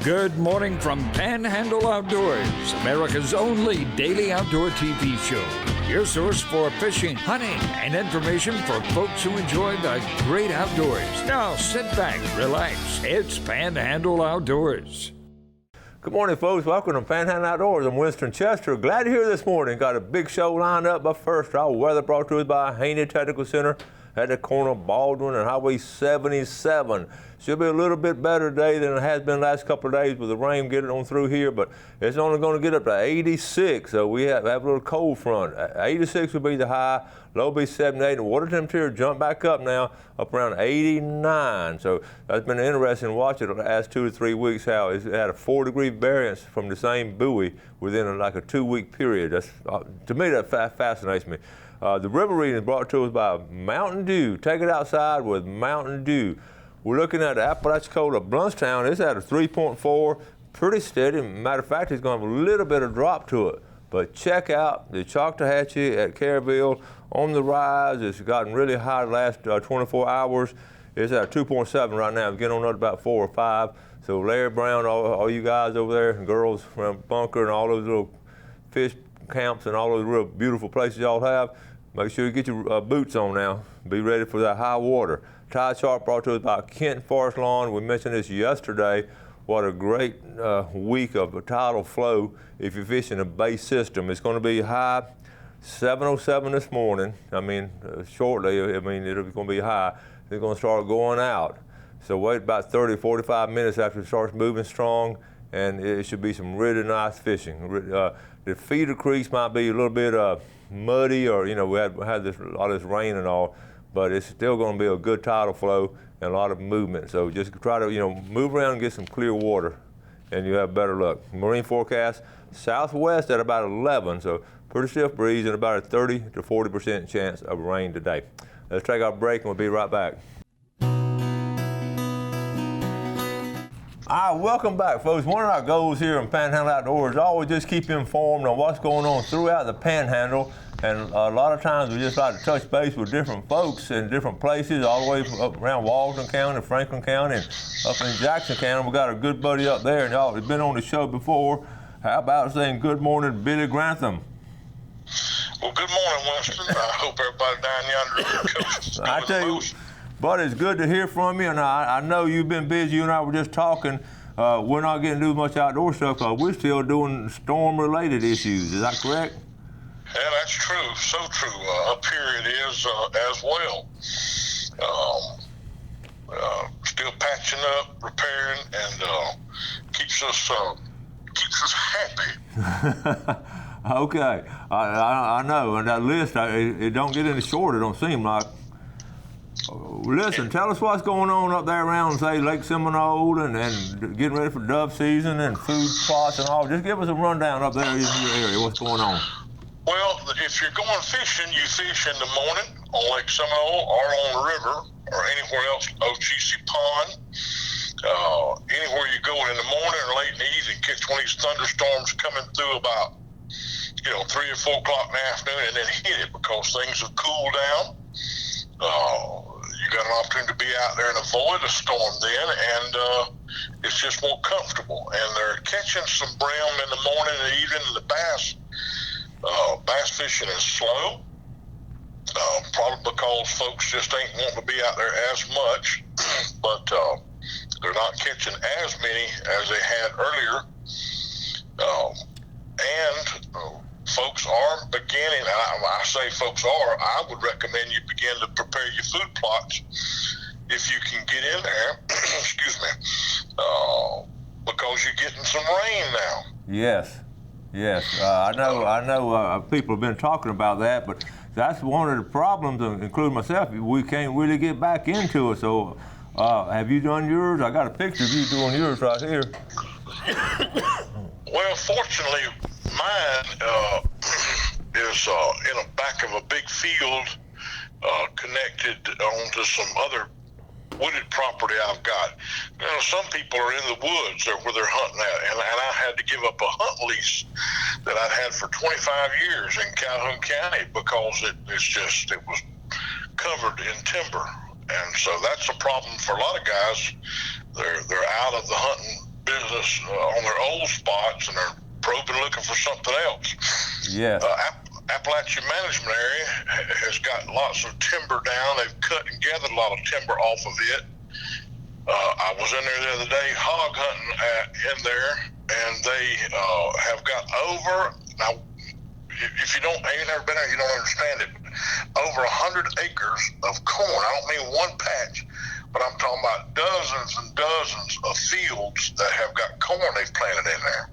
Good morning from Panhandle Outdoors, America's only daily outdoor TV show. Your source for fishing, hunting, and information for folks who enjoy the great outdoors. Now sit back, relax. It's Panhandle Outdoors. Good morning, folks. Welcome to Panhandle Outdoors. I'm Winston Chester. Glad you're here this morning. Got a big show lined up. But first, our weather brought to us by Haney Technical Center at the corner of Baldwin and Highway 77. Should be a little bit better today than it has been the last couple of days with the rain getting on through here, but it's only going to get up to 86, so we have a little cold front. 86 will be the high, low will be 78, and water temperature jump back up now, up around 89. So that's been interesting to watch it the last 2 to 3 weeks, how it's had a 4-degree variance from the same buoy within like a 2-week period. That's, to me, that fascinates me. The river reading is brought to us by Mountain Dew. Take it outside with Mountain Dew. We're looking at the Apalachicola Bluntstown. It's at a 3.4, pretty steady. Matter of fact, it's going to have a little bit of drop to it. But check out the Choctawhatchee at Caryville on the rise. It's gotten really high the last 24 hours. It's at 2.7 right now. It's getting on up to about 4 or 5. So Larry Brown, all you guys over there and girls from Bunker and all those little fish camps and all those real beautiful places y'all have, make sure you get your boots on now. Be ready for that high water. Tide chart brought to us by Kent Forest Lawn. We mentioned this yesterday. What a great week of tidal flow if you're fishing a bay system. It's going to be high 7:07 this morning. I mean, shortly, it's going to be high. It's going to start going out. So wait about 30, 45 minutes after it starts moving strong, and it should be some really nice fishing. The feeder creeks might be a little bit muddy, or, we had a lot of this rain and all, but it's still going to be a good tidal flow and a lot of movement. So just try to, move around and get some clear water, and you have better luck. Marine forecast, southwest at about 11, so pretty stiff breeze and about a 30 to 40% chance of rain today. Let's take our break and we'll be right back. All right, welcome back, folks. One of our goals here in Panhandle Outdoors is always just keep you informed on what's going on throughout the Panhandle. And a lot of times we just like to touch base with different folks in different places, all the way up around Walton County, Franklin County, and up in Jackson County. We got a good buddy up there, and y'all have been on the show before. How about saying good morning, Billy Grantham? Well, good morning, Winston. I hope everybody down yonder on the coast is doing I tell you, buddy, it's good to hear from you, and I know you've been busy. You and I were just talking. We're not getting to do much outdoor stuff because we're still doing storm-related issues. Is that correct? Yeah, that's true. So true. Up here it is as well. Still patching up, repairing, and keeps us happy. Okay, I know, and that list, it don't get any shorter, it don't seem like. Listen, tell us what's going on up there around, say, Lake Seminole and getting ready for dove season and food plots and all. Just give us a rundown up there in your area, what's going on. Well, if you're going fishing, you fish in the morning on Lake Seminole or on the river or anywhere else, Ocheesee Pond. Anywhere you go in the morning or late in the evening, catch one of these thunderstorms coming through about 3 or 4 o'clock in the afternoon, and then hit it because things have cooled down. You got an opportunity to be out there and avoid a storm then, and it's just more comfortable. And they're catching some brim in the morning and evening, and the bass fishing is slow, probably because folks just ain't wanting to be out there as much, but they're not catching as many as they had earlier. Folks are beginning, I say folks are, I would recommend you begin to prepare your food plots if you can get in there, excuse me, because you're getting some rain now. Yes. I know people have been talking about that, but that's one of the problems, including myself. We can't really get back into it. So have you done yours? I got a picture of you doing yours right here. Well, fortunately, mine is in the back of a big field connected onto some other wooded property I've got. Some people are in the woods where they're hunting at, and I had to give up a hunt lease that I'd had for 25 years in Calhoun County because it was covered in timber. And so that's a problem for a lot of guys. They're out of the hunting business on their old spots, and they're probing looking for something else. Yeah. Appalachian Management Area has got lots of timber down. They've cut and gathered a lot of timber off of it. I was in there the other day hog hunting in there, and they have got over, now, if you ain't never been there, you don't understand it, over 100 acres of corn. I don't mean one patch, but I'm talking about dozens and dozens of fields that have got corn they've planted in there.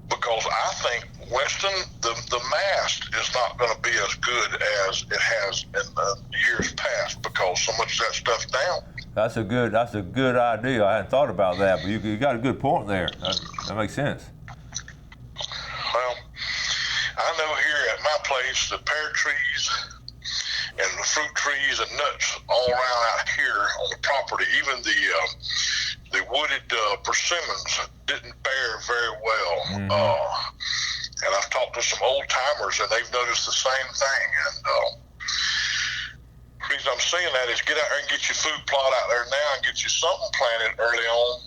Because I think Winston, the mast is not going to be as good as it has in the years past because so much of that stuff's down. That's a good idea. I hadn't thought about that, but you got a good point there. That makes sense. Well, I know here at my place, the pear trees and the fruit trees and nuts all around out here on the property, even the wooded persimmons didn't bear very well. Mm-hmm. And I've talked to some old timers, and they've noticed the same thing. And the reason I'm saying that is get out there and get your food plot out there now and get you something planted early on,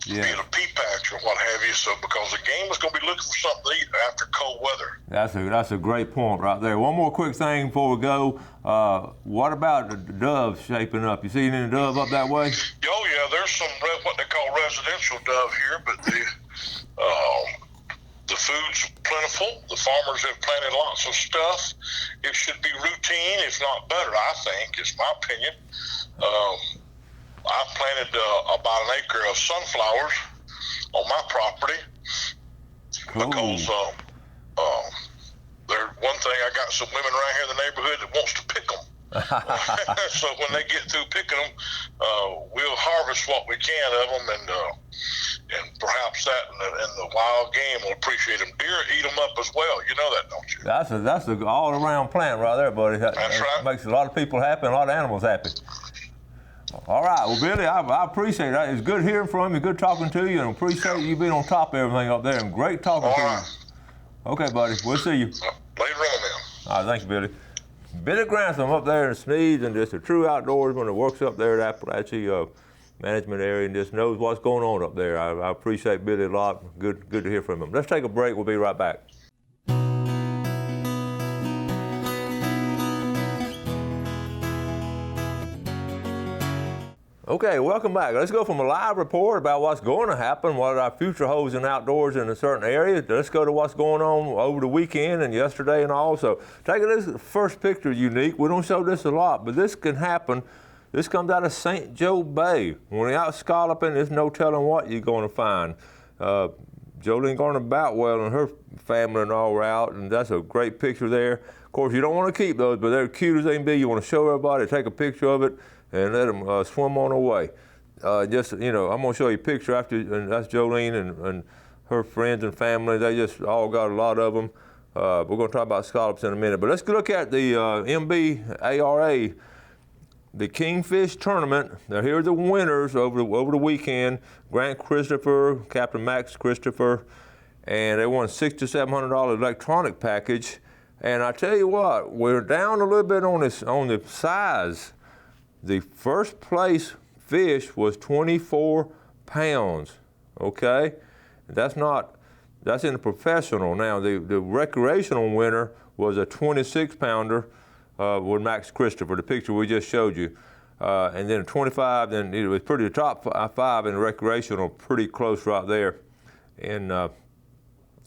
be it a pea patch or what have you. So because the game is going to be looking for something to eat after cold weather. That's a great point right there. One more quick thing before we go. What about the doves shaping up? You seen any dove up that way? Oh yeah, there's some what they call residential dove here, but the food's plentiful. The farmers have planted lots of stuff. It should be routine, if not better, I think. It's my opinion. I planted about an acre of sunflowers on my property. Cool. Because there's one thing, I got some women right here in the neighborhood that wants to pick them. So when they get through picking them, we'll harvest what we can of them, and perhaps that and the wild game will appreciate them. Deer eat them up as well. You know that, don't you? That's an all-around plant right there, buddy. That's right. Makes a lot of people happy and a lot of animals happy. All right. Well, Billy, I appreciate that. It's good hearing from you, good talking to you, and appreciate you being on top of everything up there, and great talking to you. Okay, buddy. We'll see you. Later on, man. All right. Thanks, Billy. Billy Grantham up there in Sneeds, and just a true outdoorsman that works up there at Appalachian Management Area and just knows what's going on up there. I appreciate Billy a lot. Good to hear from him. Let's take a break. We'll be right back. Okay, welcome back. Let's go from a live report about what's going to happen, what our future holds in outdoors in a certain area. Let's go to what's going on over the weekend and yesterday and all. So take this first picture, unique. We don't show this a lot, but this can happen. This comes out of St. Joe Bay. When you're out scalloping, there's no telling what you're going to find. Jolene Garner-Boutwell and her family and all are out, and that's a great picture there. Of course, you don't want to keep those, but they're cute as they can be. You want to show everybody, take a picture of it, and let them swim on their way. I'm going to show you a picture after, and that's Jolene and her friends and family. They just all got a lot of them. We're going to talk about scallops in a minute, but let's look at the MBARA, the Kingfish Tournament. Now, here are the winners over the weekend. Grant Christopher, Captain Max Christopher, and they won a $6,700 electronic package. And I tell you what, we're down a little bit on the size. The first place fish was 24 pounds, okay? That's in the professional. Now, the recreational winner was a 26-pounder with Max Christopher, the picture we just showed you. And then 25, then it was pretty, the top five in the recreational, pretty close right there. And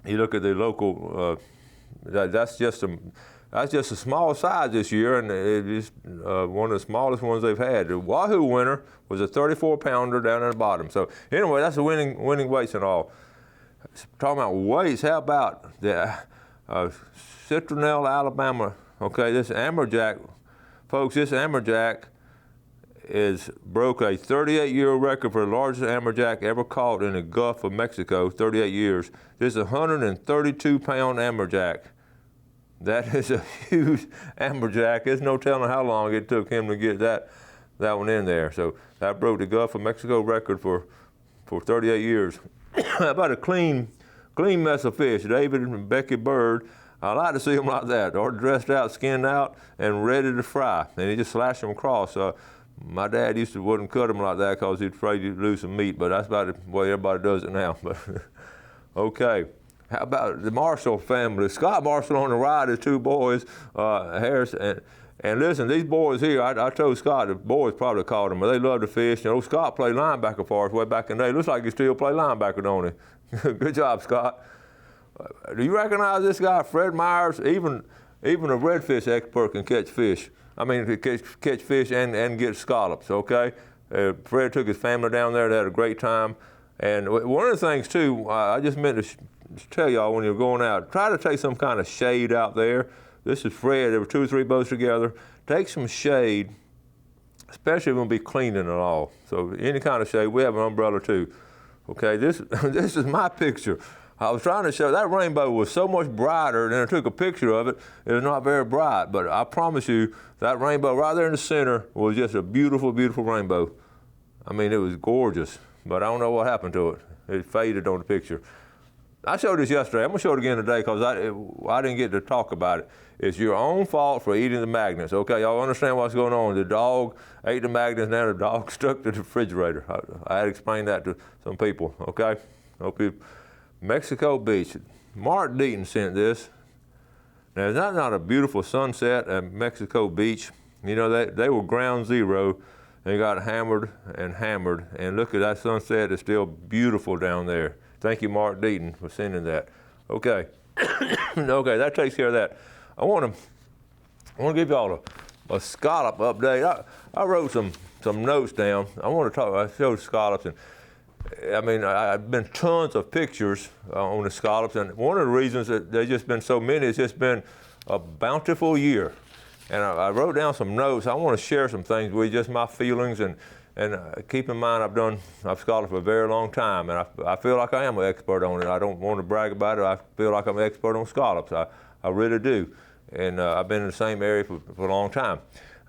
you look at the local, that's just a small size this year, and it is one of the smallest ones they've had. The Wahoo winner was a 34-pounder down at the bottom. So anyway, that's the winning weights and all. Talking about weights, how about the Citronelle, Alabama? Okay, this amberjack, folks, this amberjack broke a 38-year record for the largest amberjack ever caught in the Gulf of Mexico, 38 years. This is a 132-pound amberjack. That is a huge amberjack. There's no telling how long it took him to get that one in there. So that broke the Gulf of Mexico record for 38 years. How about a clean mess of fish? David and Becky Bird. I like to see them like that. They're dressed out, skinned out, and ready to fry. And you just slash them across. My dad wouldn't cut them like that because he'd afraid you'd lose some meat, but that's about the way everybody does it now. But okay. How about the Marshall family? Scott Marshall on the right, his two boys, Harris and listen, these boys here, I told Scott, the boys probably called them, but they love to fish. You know, Scott played linebacker for us way back in the day. Looks like he still play linebacker, don't he? Good job, Scott. Do you recognize this guy, Fred Myers? Even a redfish expert can catch fish. I mean, catch fish and get scallops, okay? Fred took his family down there. They had a great time. And one of the things, too, I just meant to tell y'all when you're going out, try to take some kind of shade out there. This is Fred. There were 2 or 3 boats together. Take some shade, especially if we'll be cleaning it all. So any kind of shade. We have an umbrella, too. Okay, this is my picture. I was trying to show that rainbow was so much brighter, and I took a picture of it. It was not very bright, but I promise you, that rainbow right there in the center was just a beautiful, beautiful rainbow. I mean, it was gorgeous, but I don't know what happened to it. It faded on the picture. I showed this yesterday. I'm going to show it again today because I didn't get to talk about it. It's your own fault for eating the magnets. Okay, y'all understand what's going on. The dog ate the magnets, now the dog stuck to the refrigerator. I had to explain that to some people, okay? Hope you. Mexico Beach. Mark Deaton sent this. Now, is that not a beautiful sunset at Mexico Beach? You know, they were ground zero. They got hammered, and look at that sunset. It's still beautiful down there. Thank you, Mark Deaton, for sending that. Okay. Okay, that takes care of that. I want to give y'all a scallop update. I wrote some notes down. I showed scallops, and I mean, I've been tons of pictures on the scallops, and one of the reasons that there's just been so many, it's just been a bountiful year. And I wrote down some notes. I want to share some things with you, just my feelings, and keep in mind I've scalloped for a very long time, and I feel like I am an expert on it. I don't want to brag about it. I feel like I'm an expert on scallops. I really do. And I've been in the same area for a long time.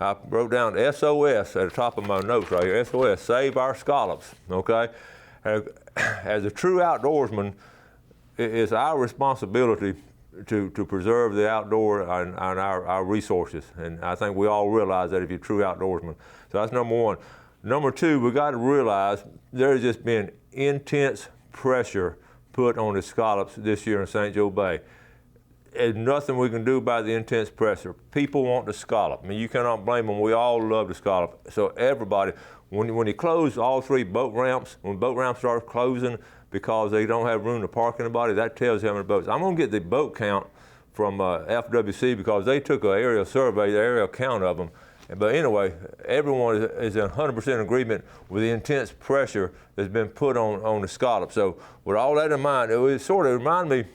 I wrote down SOS at the top of my notes right here. SOS, save our scallops, okay? As a true outdoorsman, it's our responsibility to preserve the outdoor and our resources. And I think we all realize that if you're a true outdoorsman. So that's number one. Number two, we got to realize there's just been intense pressure put on the scallops this year in St. Joe Bay. There's nothing we can do about the intense pressure. People want the scallop. I mean, you cannot blame them. We all love the scallop. So everybody, when you close all 3 boat ramps, when boat ramps start closing because they don't have room to park anybody, that tells you how many boats. I'm going to get the boat count from FWC because they took an aerial survey, the aerial count of them. But anyway, everyone is in 100% agreement with the intense pressure that's been put on the scallop. So with all that in mind, it sort of reminded me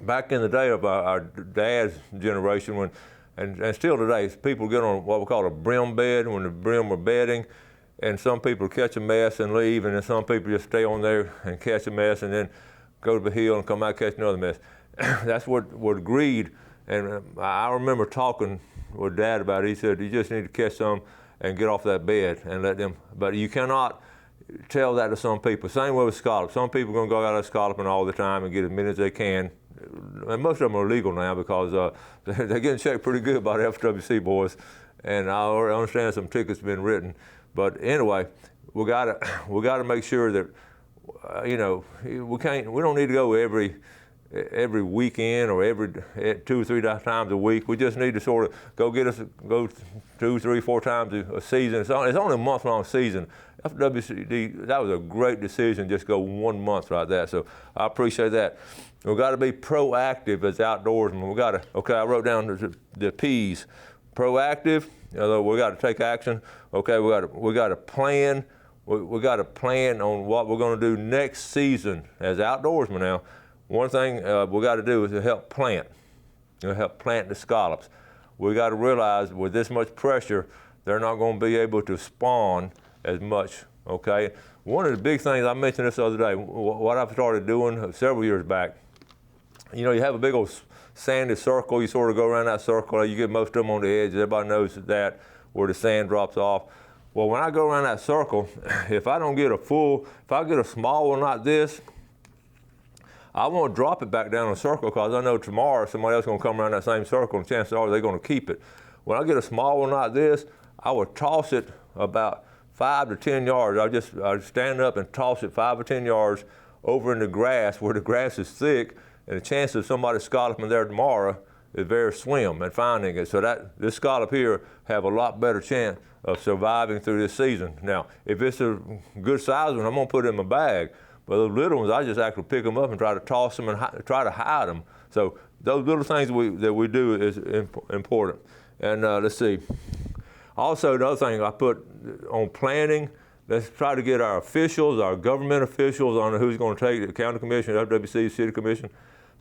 back in the day of our dad's generation when, and still today, people get on what we call a brim bed when the brim are bedding, and some people catch a mess and leave, and then some people just stay on there and catch a mess and then go to the hill and come out and catch another mess. That's what agreed, and I remember talking with Dad about it. He said, you just need to catch some and get off that bed and let them, but you cannot tell that to some people. Same way with scallops. Some people are going to go out of scalloping all the time and get as many as they can. And most of them are legal now because they're getting checked pretty good by the FWC boys. And I understand some tickets have been written. But anyway, we gotta make sure that, you know, we don't need to go every weekend or every 2 or 3 times a week. We just need to sort of go 2, 3, 4 times a season. It's only a month-long season. FWCD, that was a great decision, just go 1 month like that. So I appreciate that. We've got to be proactive as outdoorsmen. I wrote down the P's. Proactive, we got to take action. Okay, we got to plan. We got to plan on what we're going to do next season as outdoorsmen now. One thing we got to do is to help plant. Help plant the scallops. We got to realize with this much pressure, they're not going to be able to spawn as much, okay? One of the big things, I mentioned this the other day, what I've started doing several years back, you know, you have a big old sandy circle, you sort of go around that circle, you get most of them on the edge, everybody knows that, where the sand drops off. Well, when I go around that circle, if I get a small one like this, I won't drop it back down the circle because I know tomorrow somebody else is going to come around that same circle and chances are they're going to keep it. When I get a small one like this, I would toss it about 5 to 10 yards. I stand up and toss it 5 or 10 yards over in the grass where the grass is thick, and the chance of somebody scalloping there tomorrow is very slim and finding it. So this scallop here have a lot better chance of surviving through this season. Now, if it's a good size one, I'm gonna put it in my bag. But those little ones, I just actually pick them up and try to toss them and try to hide them. So those little things that we do is important. And let's see. Also, the other thing I put on planning, let's try to get our officials, our government officials on who's going to take it, the county commission, FWC, city commission.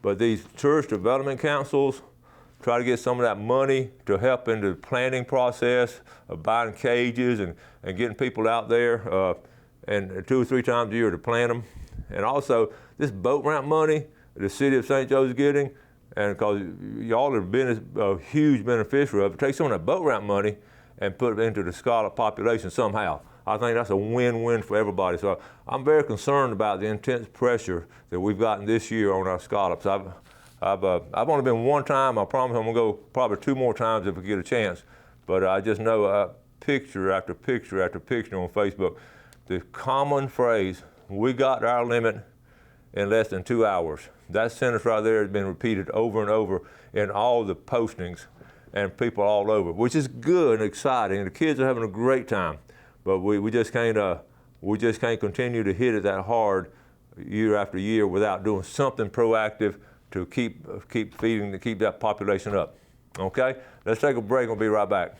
But these tourist development councils, try to get some of that money to help in the planning process of buying cages and getting people out there and 2 or 3 times a year to plant them. And also, this boat ramp money the city of St. Joe's getting, and because y'all have been a huge beneficiary of it, take some of that boat ramp money and put it into the scallop population somehow. I think that's a win-win for everybody. So I'm very concerned about the intense pressure that we've gotten this year on our scallops. I've only been one time. I promise I'm gonna go probably 2 more times if we get a chance. But I just know picture after picture after picture on Facebook, the common phrase, "We got our limit in less than 2 hours." That sentence right there has been repeated over and over in all the postings and people all over, which is good and exciting. The kids are having a great time, but we just can't continue to hit it that hard year after year without doing something proactive to keep feeding, to keep that population up. Okay, let's take a break. We'll be right back.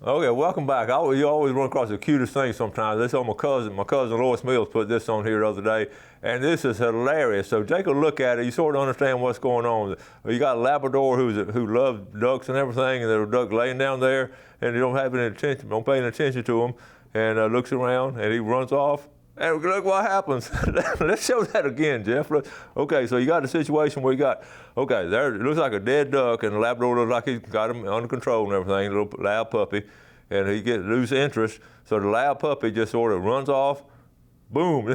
Okay, welcome back. You always run across the cutest thing sometimes. This on my cousin Lois Mills put this on here the other day, and this is hilarious. So take a look at it. You sort of understand what's going on. You got a Labrador who loves ducks and everything, and there's a duck laying down there, and you don't pay any attention to him, and looks around, and he runs off. And look what happens. Let's show that again, Jeff. Okay, so you got a situation where there it looks like a dead duck, and the Labrador looks like he's got him under control and everything, a little loud puppy, and he gets lose interest. So the loud puppy just sort of runs off, boom.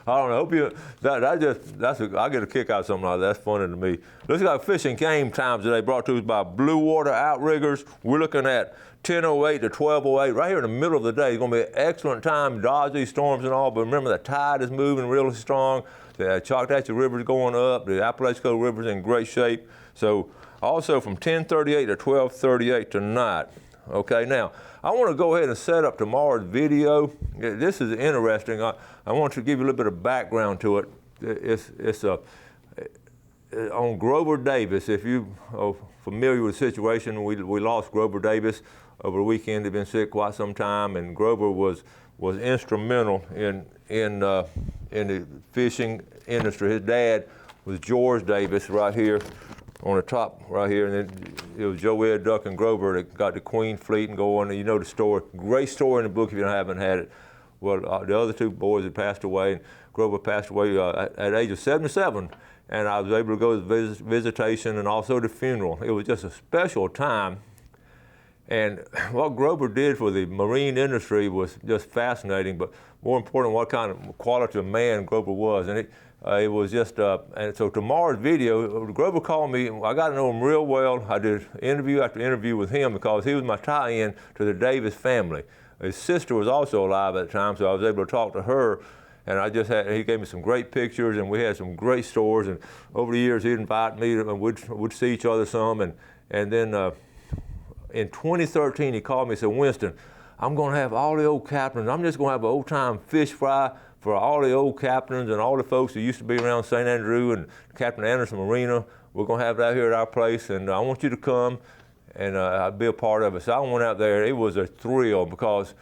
I don't know. Hope you. I get a kick out of something like that. That's funny to me. Looks like fishing game times today, brought to us by Blue Water Outriggers. We're looking at 10:08 to 12:08, right here in the middle of the day. It's going to be an excellent time, dodge these storms and all, but remember the tide is moving really strong. The Choctaw River is going up. The Apalachicola River is in great shape. So also from 10:38 to 12:38 tonight. Okay, now I want to go ahead and set up tomorrow's video. This is interesting. I want to give you a little bit of background to it. It's on Grover Davis. If you are familiar with the situation, we lost Grover Davis over the weekend. He'd been sick quite some time, and Grover was instrumental in the fishing industry. His dad was George Davis, right here on the top right here, and then it was Joe Ed, Duck, and Grover that got the Queen Fleet and going. And you know the story. Great story in the book if you haven't had it. Well, the other 2 boys had passed away, and Grover passed away at the age of 77, and I was able to go to the visitation and also the funeral. It was just a special time, and what Grover did for the marine industry was just fascinating, but more important, what kind of quality of man Grover was. And it was just, and so tomorrow's video, Grover called me. I got to know him real well. I did interview after interview with him because he was my tie-in to the Davis family. His sister was also alive at the time, so I was able to talk to her. And he gave me some great pictures, and we had some great stories. And over the years, he'd invite me, and we'd see each other some. And then in 2013, he called me and said, "Winston, I'm going to have all the old captains. I'm just going to have an old-time fish fry for all the old captains and all the folks that used to be around St. Andrew and Captain Anderson Marina. We're going to have that here at our place, and I want you to come and I'd be a part of it." So I went out there. It was a thrill because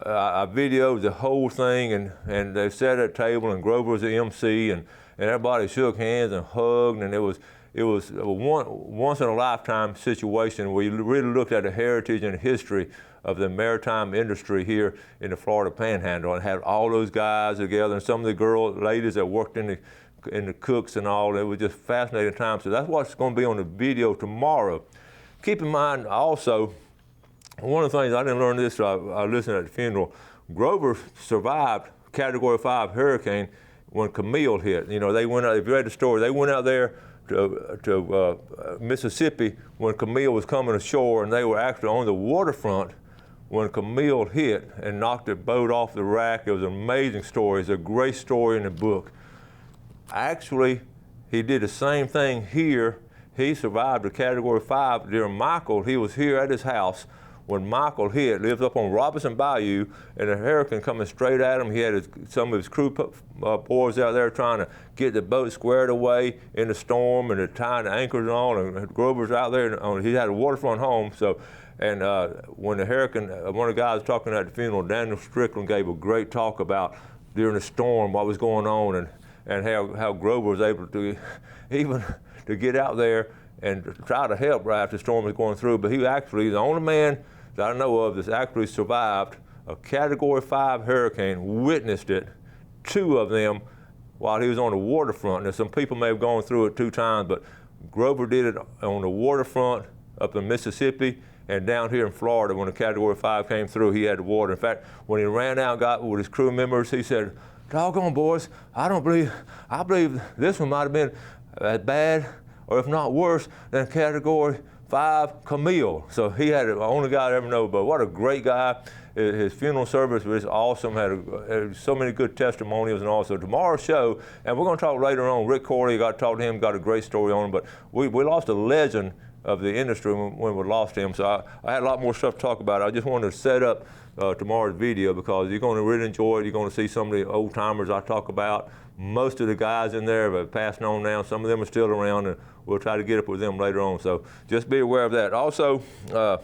I videoed the whole thing, and they sat at a table, and Grover was the MC, and everybody shook hands and hugged, and it was a once in a lifetime situation where you really looked at the heritage and history of the maritime industry here in the Florida Panhandle, and had all those guys together, and some of the ladies that worked in the cooks and all. It was just a fascinating time. So that's what's going to be on the video tomorrow. Keep in mind also, one of the things I didn't learn this, I listened at the funeral. Grover survived Category 5 hurricane when Camille hit. You know, they went out. If you read the story, they went out there to Mississippi when Camille was coming ashore, and they were actually on the waterfront when Camille hit and knocked the boat off the rack. It was an amazing story. It's a great story in the book. Actually, he did the same thing here. He survived a Category 5 during Michael. He was here at his house when Michael hit, lives up on Robinson Bayou, and a hurricane coming straight at him. He had some of his crew boys out there trying to get the boat squared away in the storm, and they're tying the anchors on, and Grover's out there. And he had a waterfront home. So, and when the hurricane, one of the guys talking at the funeral, Daniel Strickland, gave a great talk about during the storm what was going on, and how Grover was able to even to get out there and try to help right after the storm was going through. But he actually, the only man that I know of that's actually survived a Category 5 hurricane, witnessed it, 2 of them, while he was on the waterfront. Now, some people may have gone through it 2 times, but Grover did it on the waterfront up in Mississippi, and down here in Florida when the Category 5 came through, he had the water. In fact, when he ran out and got with his crew members, he said, "Doggone, boys, I believe this one might have been as bad, or if not worse, than Category 5 Camille." So he had the only guy I ever know, but what a great guy. His funeral service was awesome, had so many good testimonials and all. So tomorrow's show, and we're going to talk later on, Rick Corley, got to talk to him, got a great story on him, but we lost a legend of the industry when we lost him. So I had a lot more stuff to talk about. I just wanted to set up tomorrow's video because you're going to really enjoy it. You're going to see some of the old timers I talk about. Most of the guys in there have passed on now. Some of them are still around, and we'll try to get up with them later on. So just be aware of that. Also, well,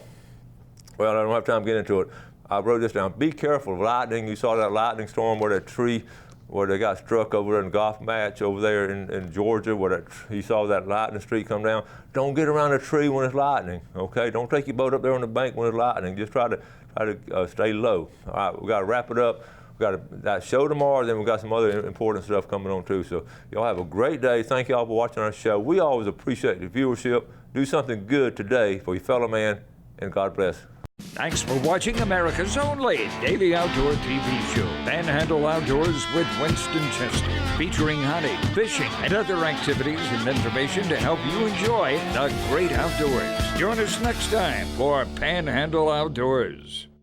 I don't have time to get into it. I wrote this down. Be careful of lightning. You saw that lightning storm where that tree, where they got struck over there in the golf match over there in Georgia, where you saw that lightning streak come down. Don't get around a tree when it's lightning, okay? Don't take your boat up there on the bank when it's lightning. Just try to stay low. All right, we got to wrap it up. We got that show tomorrow, then we got some other important stuff coming on too. So y'all have a great day. Thank y'all for watching our show. We always appreciate the viewership. Do something good today for your fellow man, and God bless. Thanks for watching America's only daily outdoor TV show, Panhandle Outdoors with Winston Chester, featuring hunting, fishing, and other activities and information to help you enjoy the great outdoors. Join us next time for Panhandle Outdoors.